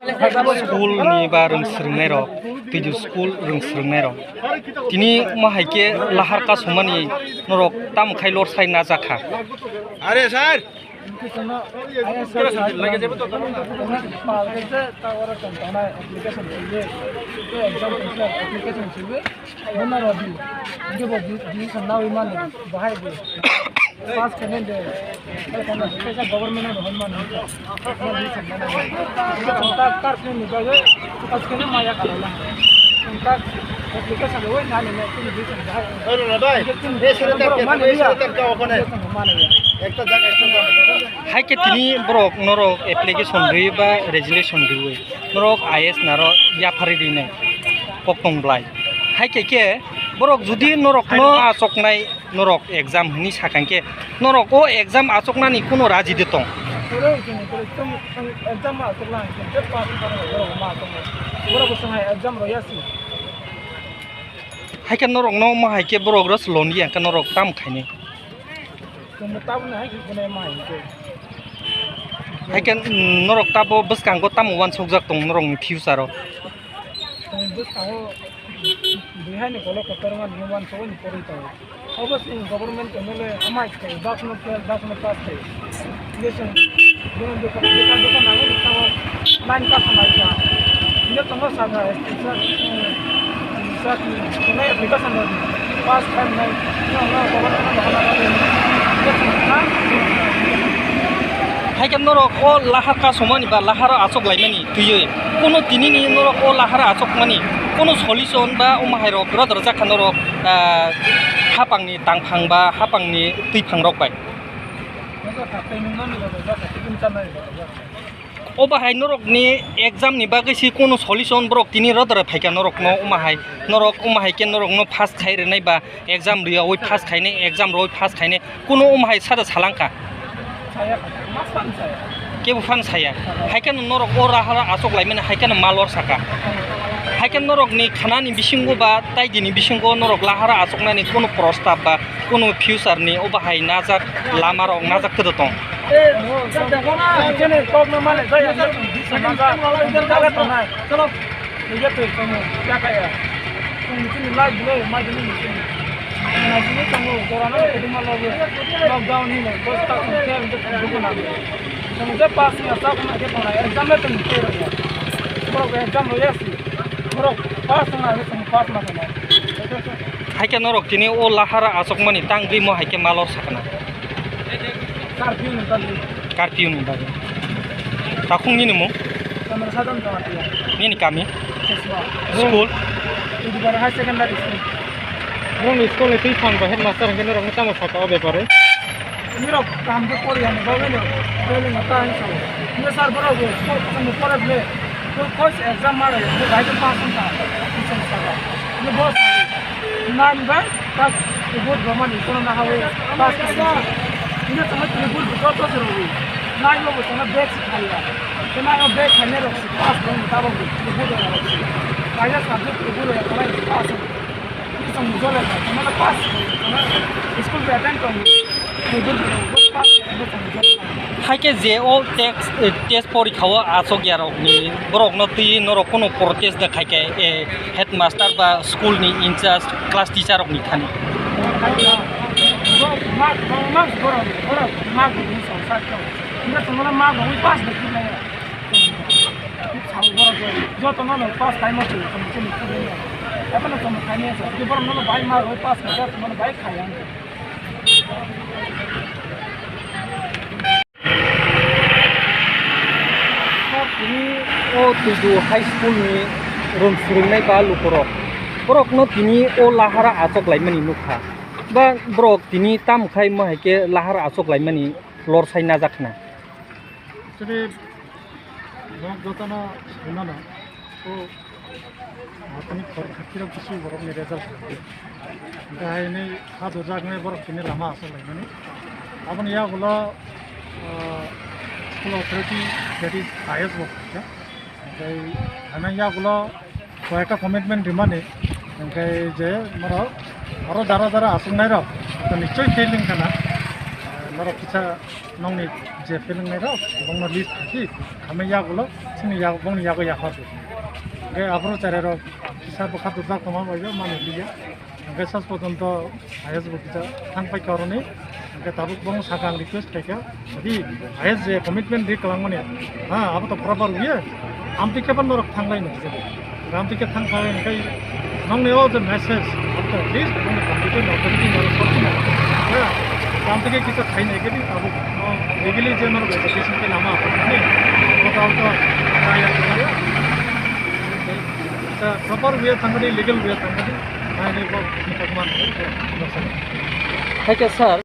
School ni ba rung srungnai rok tuju school rung srungnai rok tini mahaike lahar ka somani norok tam khai lor sai na jakha अरे sir hai ke tini borok norok application rui ba resolution rui norok is naro ya phari dine pokong blai hai ke borok judi norok no asoknai norok exam ni sakangke norok o exam asoknani kuno raji detong hai ke norok no ma hai ke borok ros lon yang ke norok tam khaine hai ke norok tabo beskang go tam wan sogjak tong norok future ro behind the Kotarman, you want to win for it. Obviously, government can only amount that's not past. Listen, don't do nine customers. You know, Thomas Saga is exactly because of the past time. Hai ke norok o lahar ka somani ba lahar asok laimani tuye kono tinini norok o lahar asok mani kono solution ba umahai rok rodor jakhan rok hapangni tangphang ba hapangni tuiphang rok bai o bahai norok ni exam ni bagai si kono solution brok tini rodor phaika norok no umahai ke norok no pass khai renai ba exam ria oi pass khaine exam roi pass khaine kono umahai sada salangka kebu fan saya haikan norok ora hara asok laimena haikan malor saka haikan norok ni khanani bisingo ba taidini bisingo norok lahara asoknani kono prostab ba kono future ni obahai najak lama rok najak kedotong lockdown ini kemudian pas nyata kena kita exam itu mikir ya bro exam lo ya sih bro pas nggak pas masalah hai ke norok tini o lahara asok mani tanggi mo hai ke malor sakna karpiun nih tadi takung ini mo kamar sadam tawat ya ini kami school itu baru high secondary school Rong school itu fan bah headmaster kan orang utama saka obe pare. Ini rok kampus Korea nih, bagaimana? Boleh ngatain sama. Ini sar berapa? Kamu pore beli. Kau exam mana ya? Ini guide pass entah. Ini sama. Ini bos. Nan bah, tak ikut zaman itu nak hawe pass. Ini sama tribul buka tu seru. Nan lo bukan back sekali ya. Kena yo back hanya rok pass dong, tahu bu. Tribul ya rok. Kaya subject tribul ya, kalau pass. School attend hai ke je o test porikha o asok yarok ni borok no tui norok kono protest da khai ke headmaster ba school ni incharge class teacher rok ni khani apa nak kamu kaya sah? Jadi baru nama bayi mar, pas kerja cuma bayi kaya. Ini oh tuju high school ni room sering ba lukorok. Borok no tini o lahara asok laimani nukha. Ba borok tini tam khai ma ke lahara asok laimani lor sai na jakna. Jadi borok jotana unana. Oh अपनी खर्चीर किसी बरफ में रेजल्ट गायने हाथ उजाग में बरफ किने लमा आसल लाइमाने अपन या बोला school authority that is highest work ओमफ्राय हमें या बोला कयेकटा कमिटमेंट दिमाने ओमफ्राय जे मरो आरो दारा दारा आसुंनाय रक तो निश्चय फेलिंग खाना norok kita nongni je feeling nero bongno list ki kame yagulo sini yag bongni yago yakatu ge abro charero kita bakatu dak toma bayo manu liya ge sas potonto ayas bu kita thangpai karone ge tabuk bong sakang request kaika jadi ayas je commitment di kalangone ha abo to proper ye amti ke pan norok thanglai no je amti ke thangkai kai nongni o the message after this bong computer no committee norok sortino ya amti ke kita thain egeli abo legally je norok education ke nama apne बताओ तो क्या है तो proper way संगठन legal way संगठन मैं नहीं को निकलमान है है क्या सर